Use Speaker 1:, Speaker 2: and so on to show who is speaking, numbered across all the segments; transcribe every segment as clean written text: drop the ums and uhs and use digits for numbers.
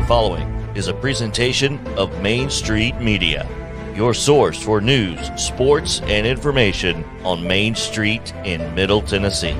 Speaker 1: following is a presentation of Main Street Media, your source for news, sports, and information on Main Street in Middle Tennessee.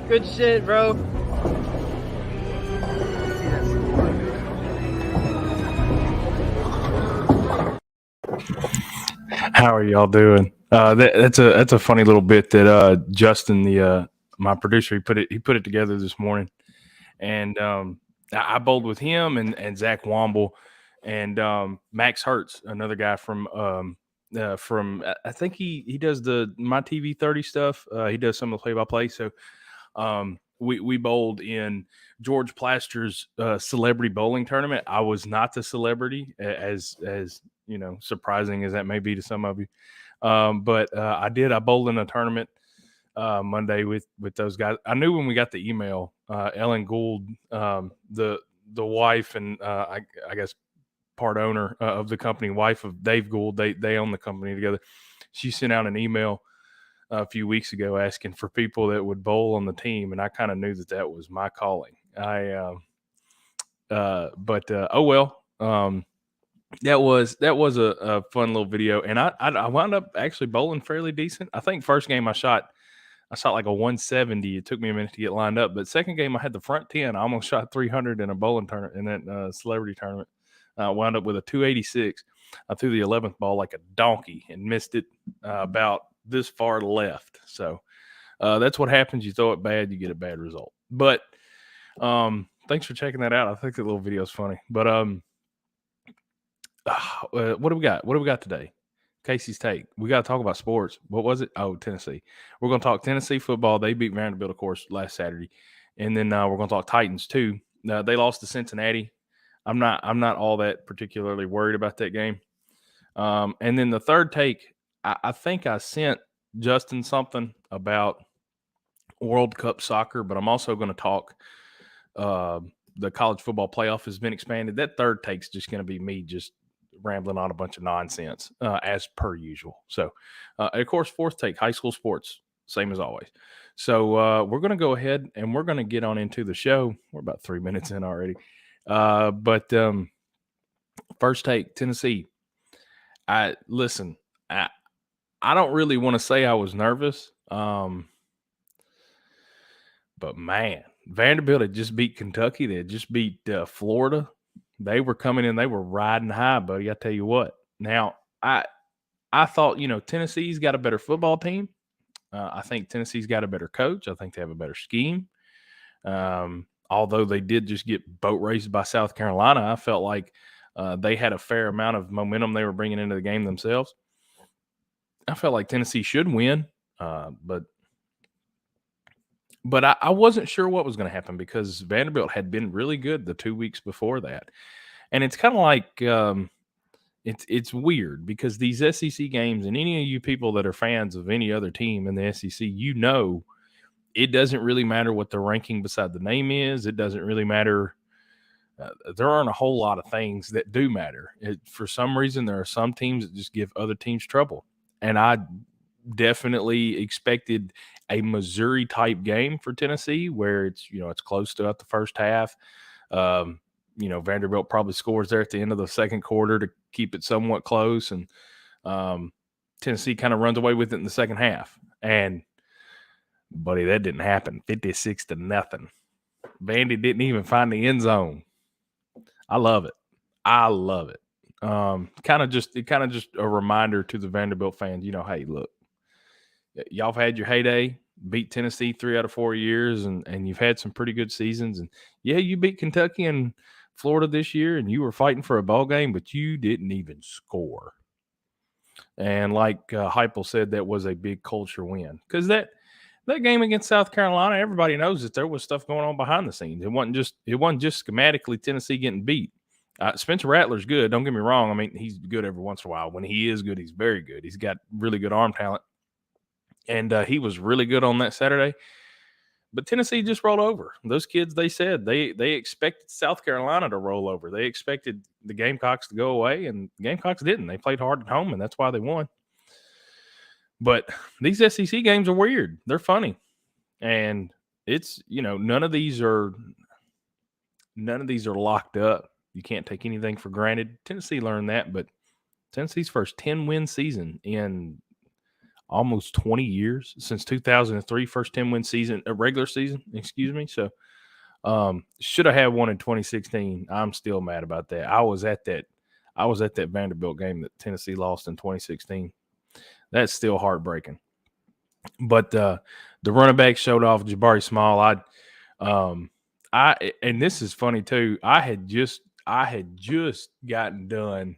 Speaker 2: Good shit, bro.
Speaker 3: How are y'all doing? That's a funny little bit that Justin, my producer, he put it together this morning, and I bowled with him and Zach Womble and Max Hertz, another guy from I think he does the My TV 30 stuff. He does some of the play-by-play. So we bowled in George Plaster's celebrity bowling tournament. I was not the celebrity, as you know, surprising as that may be to some of you. But I bowled in a tournament Monday with those guys. I knew when we got the email, Ellen Gould, the wife and I guess part owner of the company, wife of Dave Gould, they own the company together. She sent out an email a few weeks ago asking for people that would bowl on the team, and I kind of knew that was my calling. Oh well. That was a fun little video, and I wound up actually bowling fairly decent. I think first game I shot like a 170. It took me a minute to get lined up, but second game I had the front 10. I almost shot 300 in a bowling tournament in that celebrity tournament. Wound up with a 286. I threw the 11th ball like a donkey and missed it about this far left. So that's what happens. You throw it bad, you get a bad result. But thanks for checking that out. I think that little video is funny. But what do we got? What do we got today? Casey's take. We got to talk about sports. What was it? Oh, Tennessee. We're going to talk Tennessee football. They beat Vanderbilt, of course, last Saturday. And then we're going to talk Titans too. They lost to Cincinnati. I'm not all that particularly worried about that game. And then the third take, I think I sent Justin something about World Cup soccer, but I'm also going to talk the college football playoff has been expanded. That third take's just going to be me just rambling on a bunch of nonsense as per usual. So, of course, fourth take, high school sports, same as always. So we're going to go ahead and we're going to get on into the show. We're about 3 minutes in already. But first take, Tennessee. I don't really want to say I was nervous. But man, Vanderbilt had just beat Kentucky. They had just beat Florida. They were coming in. They were riding high, buddy. I tell you what. Now, I thought, Tennessee's got a better football team. I think Tennessee's got a better coach. I think they have a better scheme. Although they did just get boat raced by South Carolina, I felt like they had a fair amount of momentum they were bringing into the game themselves. I felt like Tennessee should win, but I wasn't sure what was going to happen because Vanderbilt had been really good the 2 weeks before that. And it's kind of like it's weird because these SEC games, and any of you people that are fans of any other team in the SEC, it doesn't really matter what the ranking beside the name is. It doesn't really matter. There aren't a whole lot of things that do matter. For some reason, there are some teams that just give other teams trouble. And I definitely expected a Missouri-type game for Tennessee where it's close throughout the first half. Vanderbilt probably scores there at the end of the second quarter to keep it somewhat close. And Tennessee kind of runs away with it in the second half. And buddy, that didn't happen. 56-0. Vandy didn't even find the end zone. I love it. Kind of just a reminder to the Vanderbilt fans. Hey, look, y'all have had your heyday, beat Tennessee 3 out of 4 years, and you've had some pretty good seasons. And yeah, you beat Kentucky and Florida this year, and you were fighting for a ball game, but you didn't even score. And like Heupel said, that was a big culture win because that game against South Carolina, everybody knows that there was stuff going on behind the scenes. It wasn't just schematically Tennessee getting beat. Spencer Rattler's good. Don't get me wrong. I mean, he's good every once in a while. When he is good, he's very good. He's got really good arm talent, and he was really good on that Saturday. But Tennessee just rolled over. Those kids, they said they expected South Carolina to roll over. They expected the Gamecocks to go away, and the Gamecocks didn't. They played hard at home, and that's why they won. But these SEC games are weird. They're funny. And it's, none of these are locked up. You can't take anything for granted. Tennessee learned that, but Tennessee's first 10-win season in almost 20 years, since 2003, first 10-win season, a regular season, excuse me. So should have had one in 2016. I'm still mad about that. I was at that Vanderbilt game that Tennessee lost in 2016. That's still heartbreaking. But the running back showed off. Jabari Small. And this is funny too. I had just gotten done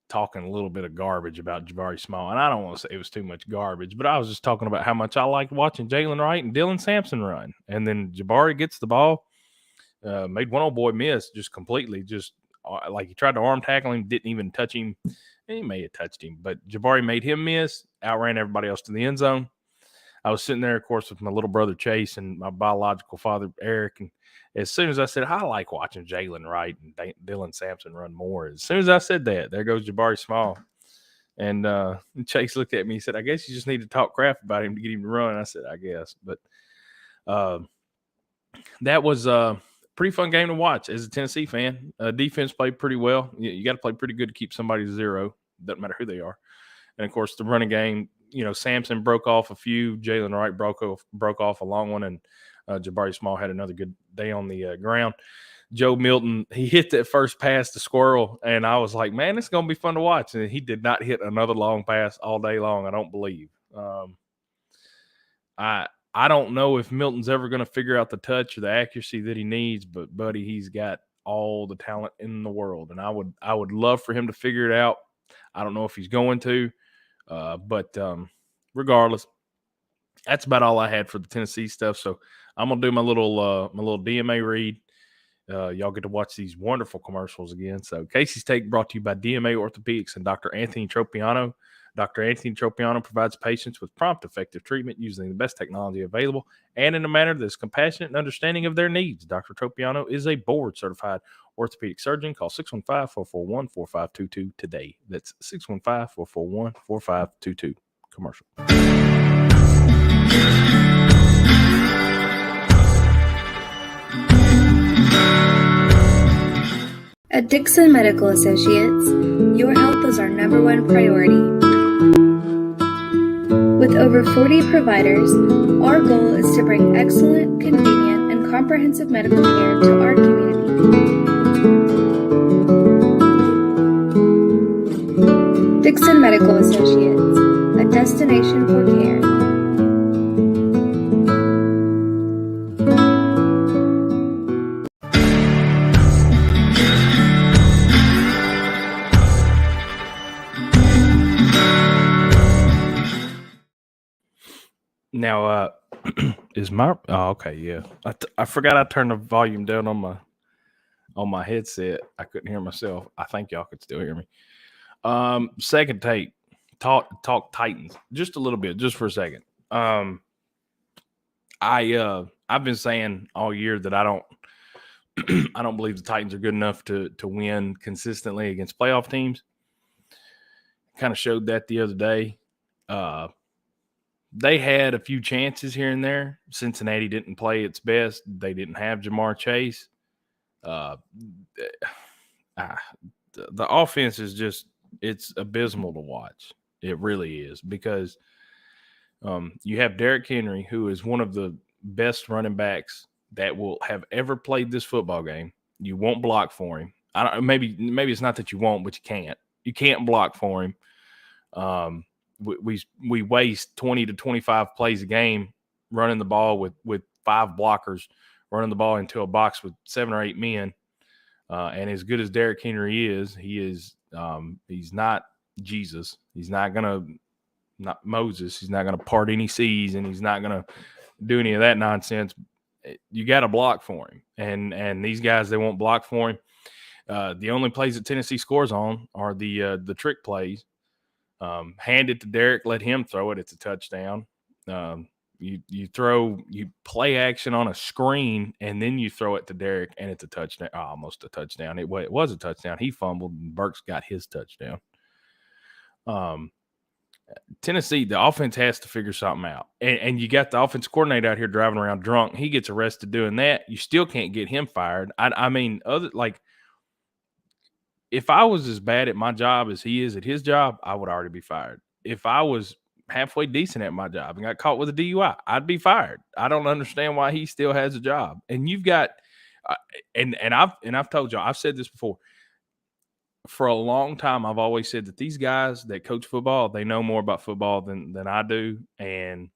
Speaker 3: talking a little bit of garbage about Jabari Small, and I don't want to say it was too much garbage, but I was just talking about how much I liked watching Jalen Wright and Dylan Sampson run. And then Jabari gets the ball, made one old boy miss just completely, like he tried to arm tackle him, didn't even touch him. He may have touched him, but Jabari made him miss, outran everybody else to the end zone. I was sitting there, of course, with my little brother Chase and my biological father Eric, and as soon as I said, I like watching Jalen Wright and Dylan Sampson run more. As soon as I said that, there goes Jabari Small. And Chase looked at me and said, I guess you just need to talk crap about him to get him to run. I said, I guess. But that was a pretty fun game to watch as a Tennessee fan. Defense played pretty well. You got to play pretty good to keep somebody to zero. Doesn't matter who they are. And, of course, the running game, Sampson broke off a few. Jalen Wright broke off a long one, and Jabari Small had another good day on the ground. Joe Milton, he hit that first pass to Squirrel, and I was like, man, it's going to be fun to watch. And he did not hit another long pass all day long, I don't believe. I don't know if Milton's ever going to figure out the touch or the accuracy that he needs, but, buddy, he's got all the talent in the world, and I would love for him to figure it out. I don't know if he's going to, but regardless, that's about all I had for the Tennessee stuff. So I'm gonna do my little DMA read. Y'all get to watch these wonderful commercials again. So Casey's Take brought to you by DMA Orthopedics and Dr. Anthony Tropiano. Dr. Anthony Tropiano provides patients with prompt, effective treatment using the best technology available and in a manner that is compassionate and understanding of their needs. Dr. Tropiano is a board-certified orthopedic surgeon. Call 615-441-4522 today. That's 615-441-4522. Commercial.
Speaker 4: At Dixon Medical Associates, your health is our number one priority. With over 40 providers, our goal is to bring excellent, convenient, and comprehensive medical care to our community. Dixon Medical Associates, a destination for care.
Speaker 3: Now, is my okay? Yeah, I forgot I turned the volume down on my headset. I couldn't hear myself. I think y'all could still hear me. Second take, talk Titans just a little bit, just for a second. I've been saying all year that I don't believe the Titans are good enough to win consistently against playoff teams. Kind of showed that the other day. They had a few chances here and there. Cincinnati didn't play its best. They didn't have Jamar Chase. The offense is just, it's abysmal to watch. It really is, because you have Derrick Henry, who is one of the best running backs that will have ever played this football game. You won't block for him. Maybe it's not that you won't, but you can't. You can't block for him. We waste 20 to 25 plays a game running the ball with 5 blockers, running the ball into a box with 7 or 8 men. And as good as Derrick Henry is, he's not Jesus. He's not going to not Moses. He's not going to part any seas, and he's not going to do any of that nonsense. You got to block for him, and these guys, they won't block for him. The only plays that Tennessee scores on are the trick plays. Hand it to Derek, let him throw it. It's a touchdown. You play action on a screen, and then you throw it to Derek, and it's a touchdown. Almost a touchdown. It was a touchdown. He fumbled, and Burks got his touchdown. Tennessee, the offense has to figure something out. And you got the offense coordinator out here driving around drunk. He gets arrested doing that. You still can't get him fired. I mean, if I was as bad at my job as he is at his job, I would already be fired. If I was halfway decent at my job and got caught with a DUI, I'd be fired. I don't understand why he still has a job. And you've got and I've told y'all, I've said this before. For a long time, I've always said that these guys that coach football, they know more about football than I do, and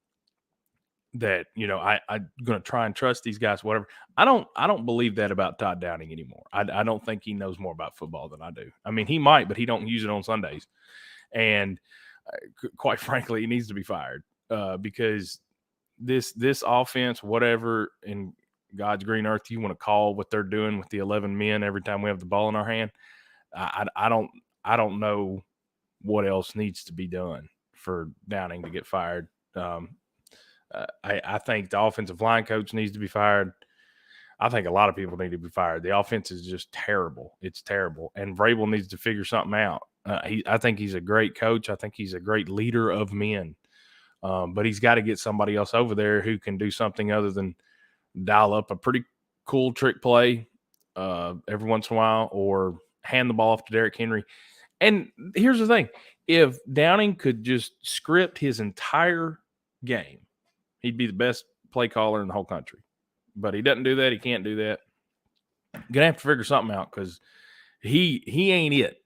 Speaker 3: that, I'm going to try and trust these guys, whatever. I don't believe that about Todd Downing anymore. I don't think he knows more about football than I do. I mean, he might, but he don't use it on Sundays. And quite frankly, he needs to be fired because this offense, whatever in God's green earth you want to call what they're doing with the 11 men every time we have the ball in our hand, I don't know what else needs to be done for Downing to get fired. I think the offensive line coach needs to be fired. I think a lot of people need to be fired. The offense is just terrible. It's terrible. And Vrabel needs to figure something out. I think he's a great coach. I think he's a great leader of men. But he's got to get somebody else over there who can do something other than dial up a pretty cool trick play every once in a while or hand the ball off to Derrick Henry. And here's the thing. If Downing could just script his entire game, he'd be the best play caller in the whole country. But he doesn't do that. He can't do that. Going to have to figure something out because he ain't it.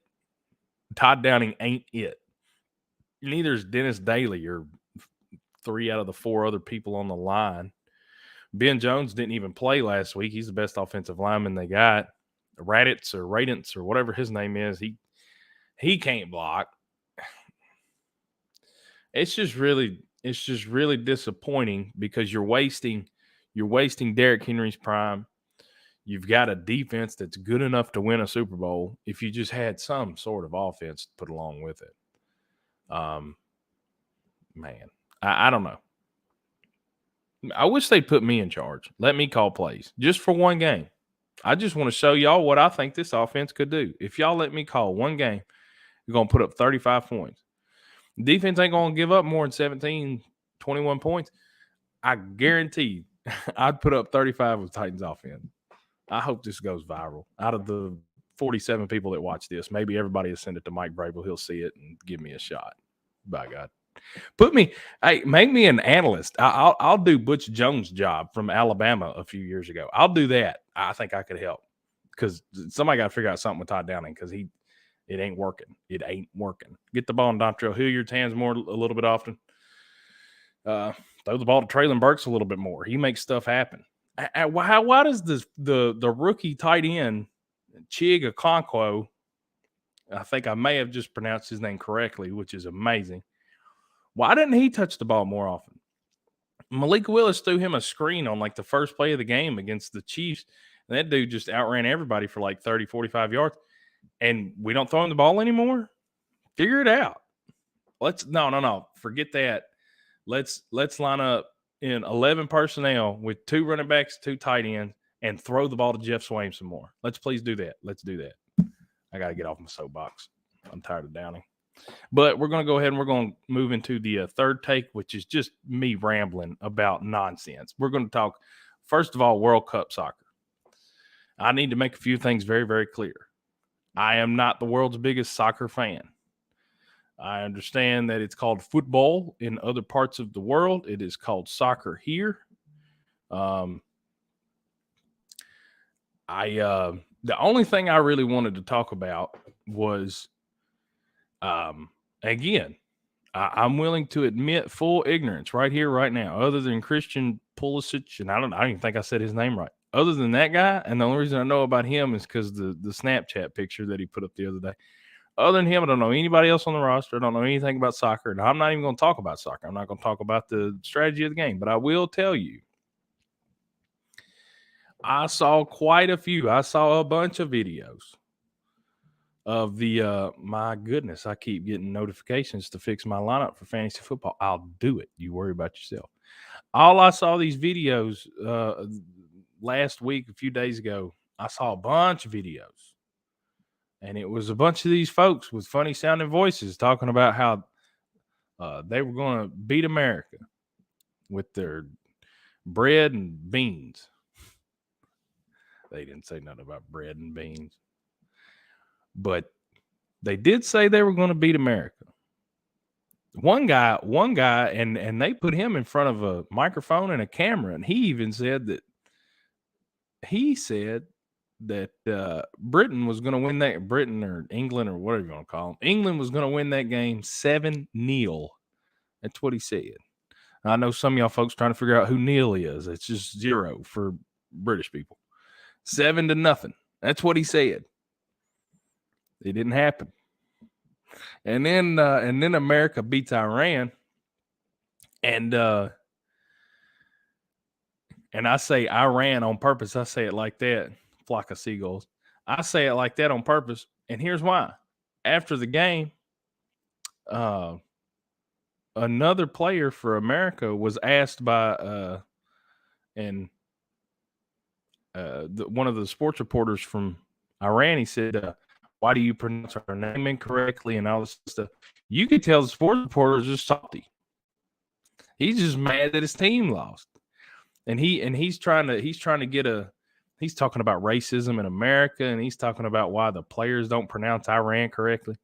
Speaker 3: Todd Downing ain't it. Neither is Dennis Daly or 3 out of the 4 other people on the line. Ben Jones didn't even play last week. He's the best offensive lineman they got. Raditz or whatever his name is, he can't block. It's just really disappointing because you're wasting Derrick Henry's prime. You've got a defense that's good enough to win a Super Bowl if you just had some sort of offense to put along with it. Man, I don't know. I wish they'd put me in charge. Let me call plays just for one game. I just want to show y'all what I think this offense could do. If y'all let me call one game, you're going to put up 35 points. Defense ain't going to give up more than 17, 21 points. I guarantee I'd put up 35 with Titans offense. I hope this goes viral. Out of the 47 people that watch this, maybe everybody will send it to Mike Vrabel. He'll see it and give me a shot. By God. Make me an analyst. I'll do Butch Jones' job from Alabama a few years ago. I'll do that. I think I could help because somebody got to figure out something with Todd Downing because it ain't working. It ain't working. Get the ball in Dontrell Hilliard's hands a little bit often. Throw the ball to Traylon Burks a little bit more. He makes stuff happen. Why does the rookie tight end Chig Okonkwo, I think I may have just pronounced his name correctly, which is amazing. Why didn't he touch the ball more often? Malik Willis threw him a screen on like the first play of the game against the Chiefs. And that dude just outran everybody for like 30, 45 yards. And we don't throw him the ball anymore? Figure it out. No. Forget that. Let's line up in 11 personnel with 2 running backs, 2 tight ends, and throw the ball to Jeff Swaim some more. Let's please do that. Let's do that. I got to get off my soapbox. I'm tired of Downing. But we're going to go ahead and we're going to move into the third take, which is just me rambling about nonsense. We're going to talk, first of all, World Cup soccer. I need to make a few things very, very clear. I am not the world's biggest soccer fan. I understand that it's called football in other parts of the world. It is called soccer here. The only thing I really wanted to talk about was, again, I'm willing to admit full ignorance right here, right now, other than Christian Pulisic, and I don't even think I said his name right. Other than that guy, and the only reason I know about him is because the Snapchat picture that he put up the other day. Other than him, I don't know anybody else on the roster. I don't know anything about soccer. And I'm not even going to talk about soccer. I'm not going to talk about the strategy of the game. But I will tell you, I saw quite a few. I saw a bunch of videos of the my goodness, I keep getting notifications to fix my lineup for fantasy football. I'll do it. You worry about yourself. All I saw these videos last week, a few days ago, I saw a bunch of videos. And it was a bunch of these folks with funny sounding voices talking about how they were going to beat America with their bread and beans. They didn't say nothing about bread and beans. But they did say they were going to beat America. One guy, and they put him in front of a microphone and a camera, and he even said that Britain was going to win that, Britain or England or whatever you want to call them. England was going to win that game 7-0. That's what he said. I know some of y'all folks trying to figure out who Neil is. It's just 0 for British people. 7-0. That's what he said. It didn't happen. And then America beats Iran. And I say Iran on purpose. I say it like that. Flock of seagulls. I say it like that on purpose. And here's why. After the game, another player for America was asked by one of the sports reporters from Iran. He said, why do you pronounce our name incorrectly and all this stuff? You could tell the sports reporter is just salty. He's just mad that his team lost. And he's trying to he's talking about racism in America, and he's talking about why the players don't pronounce Iran correctly.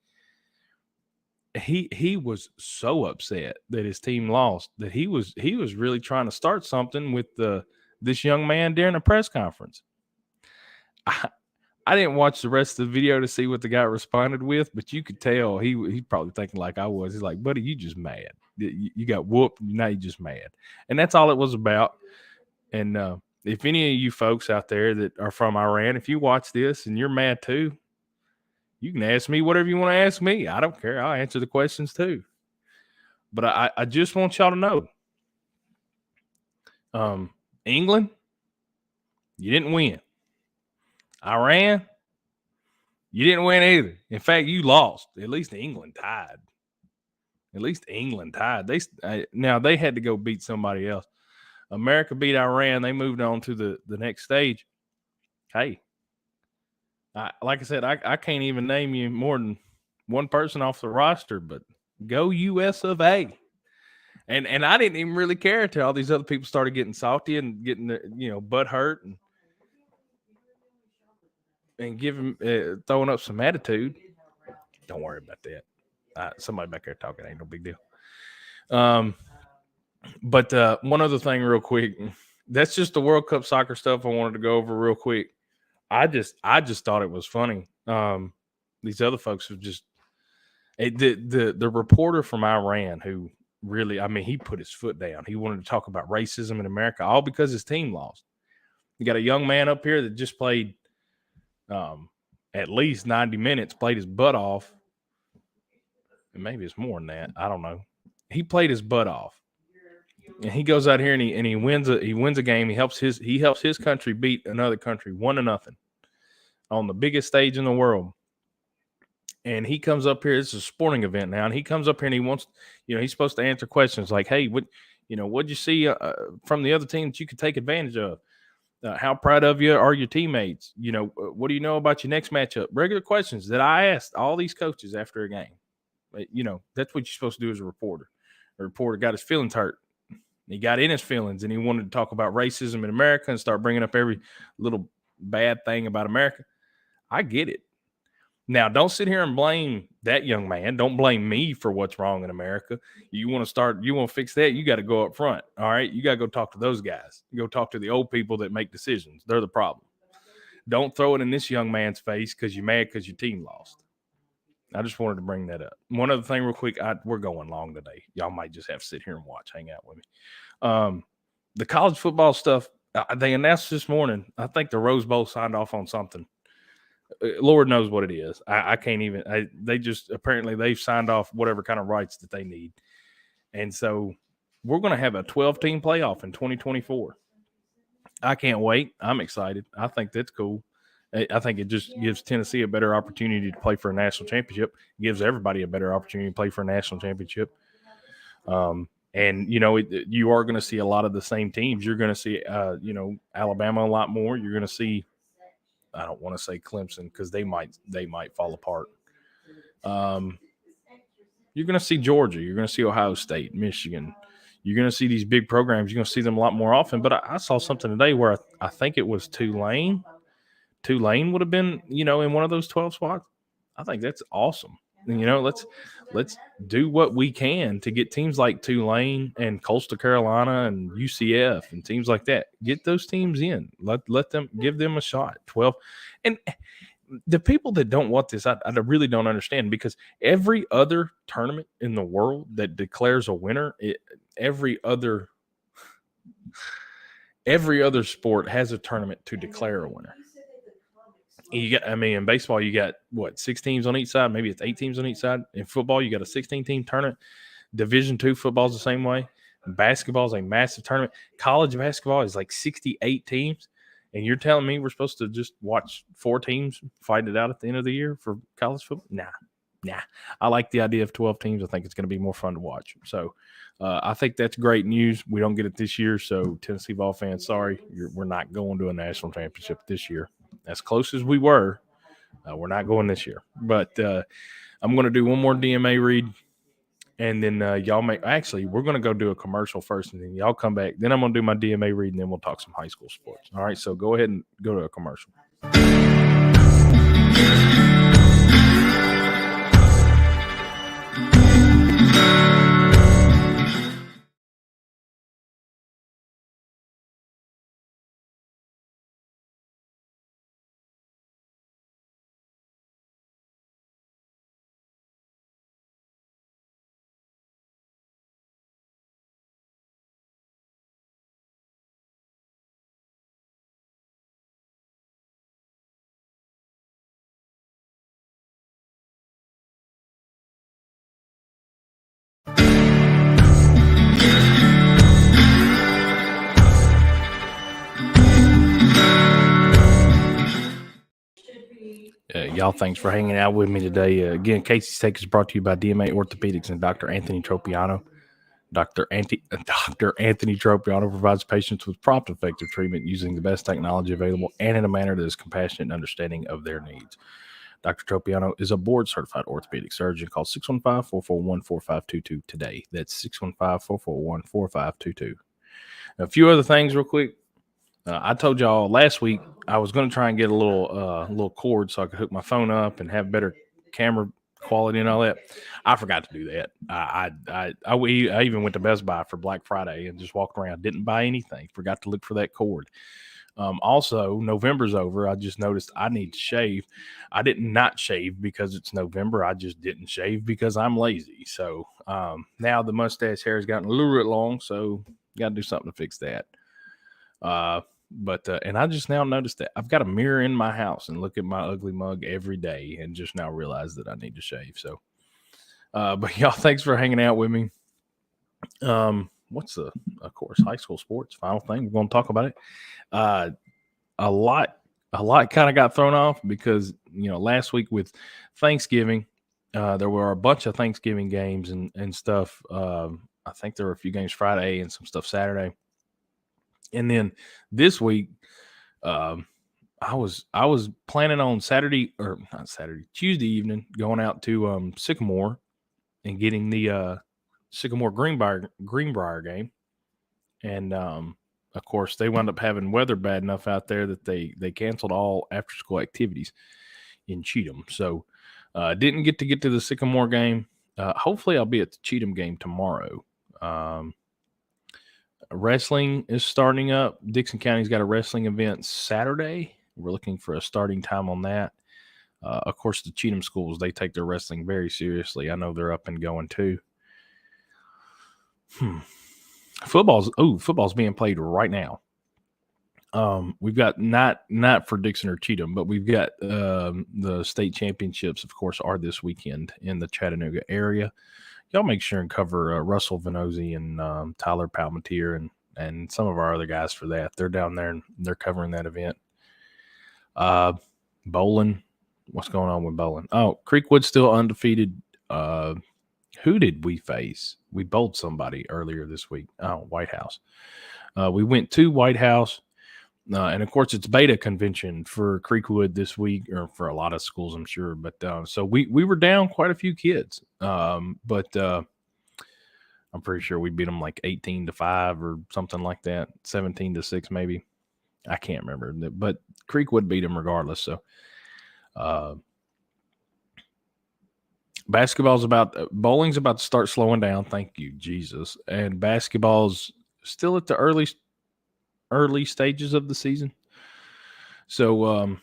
Speaker 3: He was so upset that his team lost that he was really trying to start something with this young man during a press conference. I didn't watch the rest of the video to see what the guy responded with, but you could tell he's probably thinking like I was. He's like, buddy, you just mad. You got whooped. Now you just mad. And that's all it was about. And if any of you folks out there that are from Iran, if you watch this and you're mad too, you can ask me whatever you want to ask me. I don't care. I'll answer the questions too. But I just want y'all to know, England, you didn't win. Iran, you didn't win either. In fact, you lost. At least England tied. Now they had to go beat somebody else. America beat Iran. They moved on to the next stage. Hey, like I said, I can't even name you more than one person off the roster, but go US of A. And I didn't even really care until all these other people started getting salty and getting their, butt hurt and giving throwing up some attitude. Don't worry about that. Somebody back there talking ain't no big deal. But one other thing real quick. That's just the World Cup soccer stuff I wanted to go over real quick. I just thought it was funny. These other folks have just the reporter from Iran who really, he put his foot down. He wanted to talk about racism in America, all because his team lost. You got a young man up here that just played at least 90 minutes, played his butt off. And maybe it's more than that. I don't know. He played his butt off. And he goes out here and he wins a game. He helps his country beat another country 1-0 on the biggest stage in the world. And he comes up here. It's a sporting event now, and he comes up here and he wants, he's supposed to answer questions like, "Hey, what'd you see from the other team that you could take advantage of? How proud of you are your teammates? What do you know about your next matchup?" Regular questions that I asked all these coaches after a game. That's what you're supposed to do as a reporter. A reporter got his feelings hurt. He got in his feelings and he wanted to talk about racism in America and start bringing up every little bad thing about America. I get it. Now, don't sit here and blame that young man. Don't blame me for what's wrong in America. You want to fix that, you got to go up front. All right. You got to go talk to those guys. You go talk to the old people that make decisions. They're the problem. Don't throw it in this young man's face because you're mad because your team lost. I just wanted to bring that up. One other thing real quick. We're going long today. Y'all might just have to sit here and watch, hang out with me. The college football stuff, they announced this morning, I think the Rose Bowl signed off on something. Lord knows what it is. I can't even. They just apparently they've signed off whatever kind of rights that they need, and so we're going to have a 12-team playoff in 2024. I can't wait. I'm excited. I think that's cool. I think it just gives Tennessee a better opportunity to play for a national championship. It gives everybody a better opportunity to play for a national championship. And, you are going to see a lot of the same teams. You're going to see, Alabama a lot more. You're going to see, I don't want to say Clemson because they might fall apart. You're going to see Georgia. You're going to see Ohio State, Michigan. You're going to see these big programs. You're going to see them a lot more often. But I saw something today where I think it was Tulane. Tulane would have been, in one of those 12 spots. I think that's awesome. Let's do what we can to get teams like Tulane and Coastal Carolina and UCF and teams like that. Get those teams in. Let them give them a shot. 12. And the people that don't want this, I really don't understand, because every other tournament in the world that declares a winner, every other sport has a tournament to declare a winner. In baseball, you got 6 teams on each side. Maybe it's 8 teams on each side. In football, you got a 16-team tournament. Division II football is the same way. Basketball is a massive tournament. College basketball is like 68 teams. And you're telling me we're supposed to just watch 4 teams fight it out at the end of the year for college football? Nah. I like the idea of 12 teams. I think it's going to be more fun to watch. So I think that's great news. We don't get it this year. So Tennessee Vol fans, sorry, we're not going to a national championship this year. As close as we were, we're not going this year. But I'm going to do one more DMA read. And then we're going to go do a commercial first, and then y'all come back. Then I'm going to do my DMA read, and then we'll talk some high school sports. All right, so go ahead and go to a commercial. Y'all, thanks for hanging out with me today. Again, Casey's Take is brought to you by DMA Orthopedics and Dr. Anthony Tropiano. Dr. Anthony Tropiano provides patients with prompt, effective treatment using the best technology available and in a manner that is compassionate and understanding of their needs. Dr. Tropiano is a board-certified orthopedic surgeon. Call 615-441-4522 today. That's 615-441-4522. A few other things real quick. I told y'all last week I was going to try and get a little cord so I could hook my phone up and have better camera quality and all that. I forgot to do that. I even went to Best Buy for Black Friday and just walked around. Didn't buy anything. Forgot to look for that cord. Also, November's over. I just noticed I need to shave. I did not shave because it's November. I just didn't shave because I'm lazy. So now the mustache hair has gotten a little bit long, so got to do something to fix that. And I just now noticed that I've got a mirror in my house and look at my ugly mug every day and just now realize that I need to shave. So, but y'all, thanks for hanging out with me. Of course, high school sports, final thing. We're going to talk about it. A lot kind of got thrown off because, last week with Thanksgiving, there were a bunch of Thanksgiving games and stuff. I think there were a few games Friday and some stuff Saturday. And then this week, I was planning on Tuesday evening, going out to Sycamore and getting the Sycamore Greenbrier game. And of course, they wound up having weather bad enough out there that they canceled all after school activities in Cheatham. So didn't get to the Sycamore game. Hopefully, I'll be at the Cheatham game tomorrow. Wrestling is starting up. Dixon County's got a wrestling event Saturday. We're looking for a starting time on that. Of course, the Cheatham schools, they take their wrestling very seriously. I know they're up and going too. Football's being played right now. We've got not for Dixon or Cheatham, but we've got the state championships, of course, are this weekend in the Chattanooga area. Y'all make sure and cover Russell Venozzi and Tyler Palmatier and some of our other guys for that. They're down there and they're covering that event. Bowling, what's going on with bowling? Oh, Creekwood's still undefeated. Who did we face? We bowled somebody earlier this week. Oh, White House. We went to White House. And of course, it's beta convention for Creekwood this week, or for a lot of schools, I'm sure. But so we were down quite a few kids. But I'm pretty sure we beat them like 18-5 or something like that, 17-6 maybe. I can't remember, but Creekwood beat them regardless. So bowling's about to start slowing down. Thank you, Jesus. And basketball's still at the early stages of the season. So,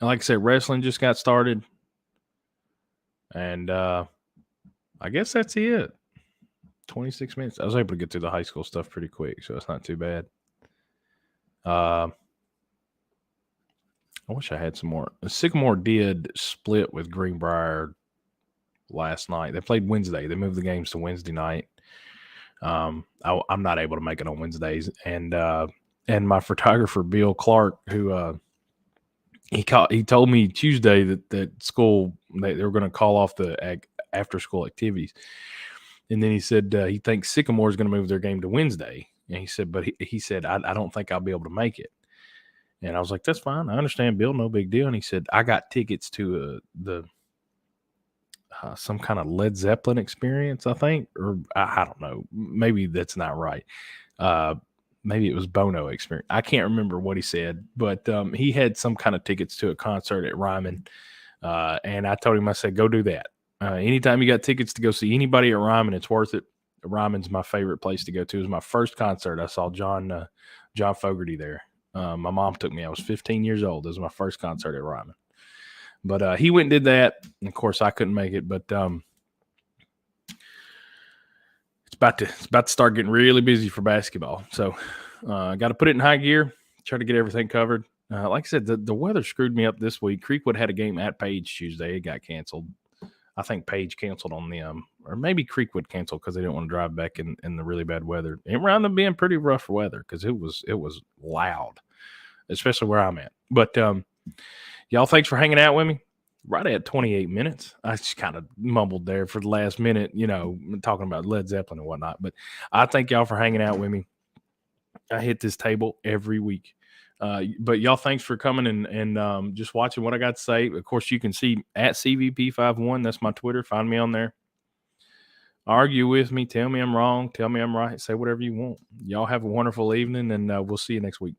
Speaker 3: like I said, wrestling just got started. And I guess that's it. 26 minutes. I was able to get through the high school stuff pretty quick, so it's not too bad. I wish I had some more. Sycamore did split with Greenbrier last night. They played Wednesday. They moved the games to Wednesday night. I'm not able to make it on Wednesdays, and my photographer Bill Clark, who he told me Tuesday that school they were going to call off the after school activities, and then he said he thinks Sycamore is going to move their game to Wednesday, and he said, but he said I don't think I'll be able to make it, and I was like, that's fine, I understand, Bill, no big deal, and he said I got tickets to some kind of Led Zeppelin experience, I think, or I don't know. Maybe that's not right. Maybe it was Bono experience. I can't remember what he said, but he had some kind of tickets to a concert at Ryman. And I told him, I said, go do that. Anytime you got tickets to go see anybody at Ryman, it's worth it. Ryman's my favorite place to go to. It was my first concert. I saw John Fogerty there. My mom took me. I was 15 years old. It was my first concert at Ryman. But he went and did that. And of course, I couldn't make it. But it's about to start getting really busy for basketball. So I got to put it in high gear, try to get everything covered. Like I said, the weather screwed me up this week. Creekwood had a game at Page Tuesday. It got canceled. I think Page canceled on them. Or maybe Creekwood canceled because they didn't want to drive back in the really bad weather. It wound up being pretty rough weather because it was loud, especially where I'm at. But y'all, thanks for hanging out with me. Right at 28 minutes. I just kind of mumbled there for the last minute, talking about Led Zeppelin and whatnot. But I thank y'all for hanging out with me. I hit this table every week. But y'all, thanks for coming and just watching what I got to say. Of course, you can see at CVP51. That's my Twitter. Find me on there. Argue with me. Tell me I'm wrong. Tell me I'm right. Say whatever you want. Y'all have a wonderful evening, and we'll see you next week.